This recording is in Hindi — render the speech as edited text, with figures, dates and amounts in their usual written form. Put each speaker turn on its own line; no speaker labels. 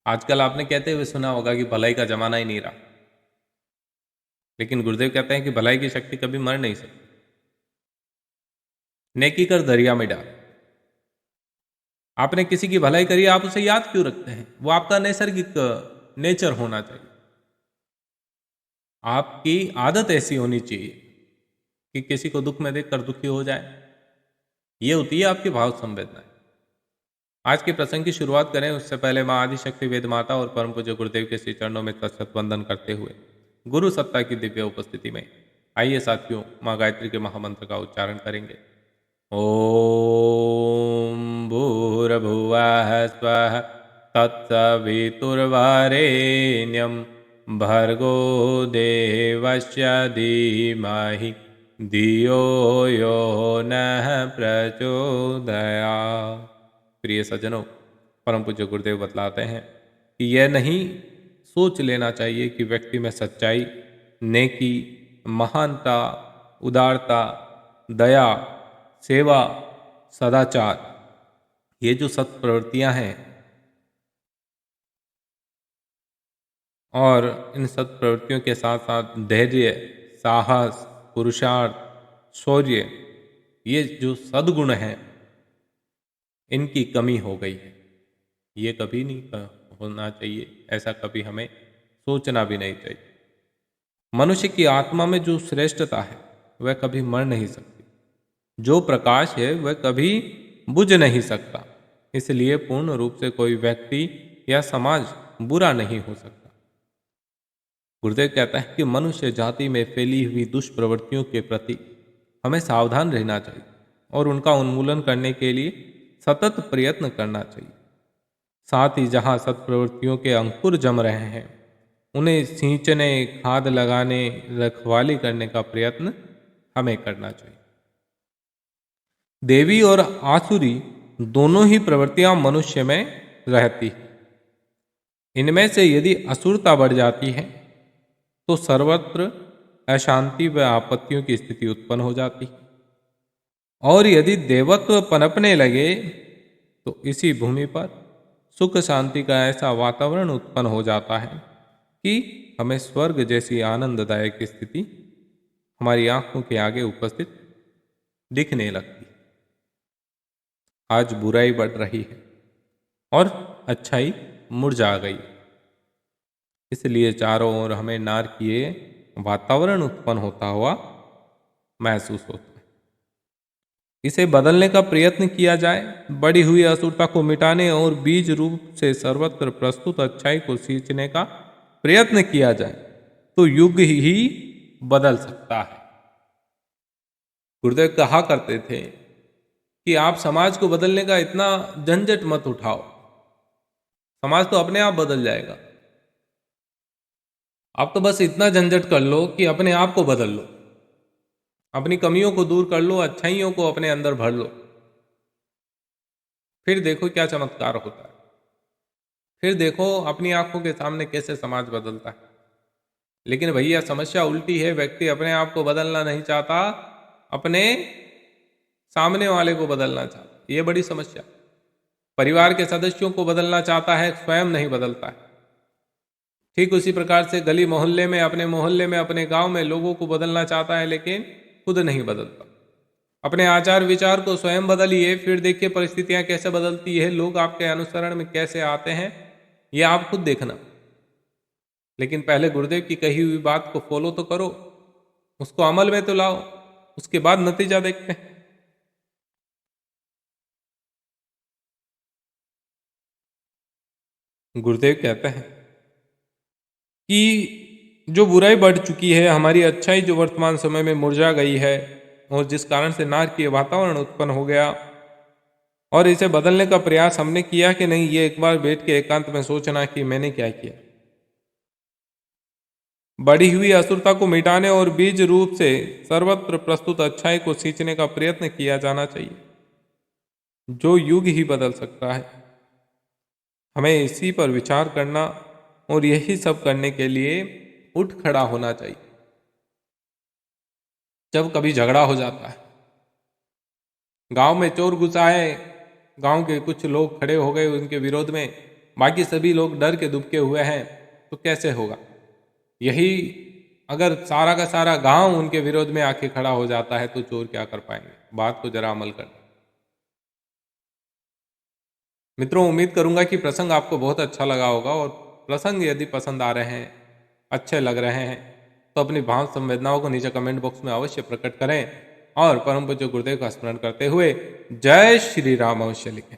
आजकल आपने कहते हुए सुना होगा कि भलाई का जमाना ही नहीं रहा। लेकिन गुरुदेव कहते हैं कि भलाई की शक्ति कभी मर नहीं सकती। नेकी कर दरिया में डाल। आपने किसी की भलाई करी, आप उसे याद क्यों रखते हैं? वो आपका नैसर्गिक नेचर होना चाहिए। आपकी आदत ऐसी होनी चाहिए कि किसी को दुख में देखकर दुखी हो जाए। ये होती है आपकी भाव संवेदना। आज के प्रसंग की शुरुआत करें उससे पहले माँ आदिशक्ति वेद माता और परम पूज्य गुरुदेव के श्री चरणों में सशत वंदन करते हुए गुरु सत्ता की दिव्य उपस्थिति में आइए साथियों माँ गायत्री के महामंत्र का उच्चारण करेंगे। ओम भूर्भुवः स्वः तत्सवितुर्वरेण्यं भर्गो देवस्य धीमहि धियो यो नः प्रचोदयात्। प्रिय सज्जनों, परम पूज्य गुरुदेव बतलाते हैं कि यह नहीं सोच लेना चाहिए कि व्यक्ति में सच्चाई, नेकी, महानता, उदारता, दया, सेवा, सदाचार, ये जो सत्प्रवृत्तियां हैं और इन सत्प्रवृत्तियों के साथ साथ धैर्य, साहस, पुरुषार्थ, शौर्य, ये जो सद्गुण हैं इनकी कमी हो गई है। ये कभी नहीं होना चाहिए, ऐसा कभी हमें सोचना भी नहीं चाहिए। मनुष्य की आत्मा में जो श्रेष्ठता है वह कभी मर नहीं सकती, जो प्रकाश है वह कभी बुझ नहीं सकता। इसलिए पूर्ण रूप से कोई व्यक्ति या समाज बुरा नहीं हो सकता। गुरुदेव कहता है कि मनुष्य जाति में फैली हुई दुष्प्रवृत्तियों के प्रति हमें सावधान रहना चाहिए और उनका उन्मूलन करने के लिए सतत प्रयत्न करना चाहिए। साथ ही जहाँ सत्प्रवृत्तियों के अंकुर जम रहे हैं उन्हें सींचने, खाद लगाने, रखवाली करने का प्रयत्न हमें करना चाहिए। देवी और आसुरी दोनों ही प्रवृत्तियां मनुष्य में रहती है। इनमें से यदि असुरता बढ़ जाती है तो सर्वत्र अशांति व आपत्तियों की स्थिति उत्पन्न हो जाती है, और यदि देवत्व पनपने लगे तो इसी भूमि पर सुख शांति का ऐसा वातावरण उत्पन्न हो जाता है कि हमें स्वर्ग जैसी आनंददायक स्थिति हमारी आंखों के आगे उपस्थित दिखने लगती है। आज बुराई बढ़ रही है और अच्छाई मुरझा गई, इसलिए चारों ओर हमें नारकीय वातावरण उत्पन्न होता हुआ महसूस होता है। इसे बदलने का प्रयत्न किया जाए, बढ़ी हुई असुरता को मिटाने और बीज रूप से सर्वत्र प्रस्तुत अच्छाई को सींचने का प्रयत्न किया जाए तो युग ही बदल सकता है। गुरुदेव कहा करते थे कि आप समाज को बदलने का इतना झंझट मत उठाओ, समाज तो अपने आप बदल जाएगा। आप तो बस इतना झंझट कर लो कि अपने आप को बदल लो, अपनी कमियों को दूर कर लो, अच्छाइयों को अपने अंदर भर लो, फिर देखो क्या चमत्कार होता है। फिर देखो अपनी आंखों के सामने कैसे समाज बदलता है। लेकिन भैया समस्या उल्टी है, व्यक्ति अपने आप को बदलना नहीं चाहता, अपने सामने वाले को बदलना चाहता। ये बड़ी समस्या। परिवार के सदस्यों को बदलना चाहता है, स्वयं नहीं बदलता है। ठीक उसी प्रकार से गली मोहल्ले में, अपने मोहल्ले में, अपने गांव में लोगों को बदलना चाहता है लेकिन खुद नहीं बदलता। अपने आचार विचार को स्वयं बदलिए, फिर देखिए परिस्थितियां कैसे बदलती है, लोग आपके अनुसरण में कैसे आते हैं, ये आप खुद देखना। लेकिन पहले गुरुदेव की कही हुई बात को फॉलो तो करो, उसको अमल में तो लाओ, उसके बाद नतीजा देखते हैं। गुरुदेव कहते हैं कि जो बुराई बढ़ चुकी है, हमारी अच्छाई जो वर्तमान समय में मुरझा गई है और जिस कारण से नारकीय वातावरण उत्पन्न हो गया, और इसे बदलने का प्रयास हमने किया कि नहीं, ये एक बार बैठ के एकांत में सोचना कि मैंने क्या किया। बढ़ी हुई असुरता को मिटाने और बीज रूप से सर्वत्र प्रस्तुत अच्छाई को सींचने का प्रयत्न किया जाना चाहिए, जो युग ही बदल सकता है। हमें इसी पर विचार करना और यही सब करने के लिए उठ खड़ा होना चाहिए। जब कभी झगड़ा हो जाता है, गांव में चोर घुस आए, गांव के कुछ लोग खड़े हो गए उनके विरोध में, बाकी सभी लोग डर के दुबके हुए हैं तो कैसे होगा। यही अगर सारा का सारा गांव उनके विरोध में आके खड़ा हो जाता है तो चोर क्या कर पाएंगे। बात को जरा अमल कर। मित्रों, उम्मीद करूंगा कि प्रसंग आपको बहुत अच्छा लगा होगा, और प्रसंग यदि पसंद आ रहे हैं, अच्छे लग रहे हैं, तो अपनी भाव संवेदनाओं को नीचे कमेंट बॉक्स में अवश्य प्रकट करें और परम पूज्य गुरुदेव का स्मरण करते हुए जय श्री राम अवश्य लिखें।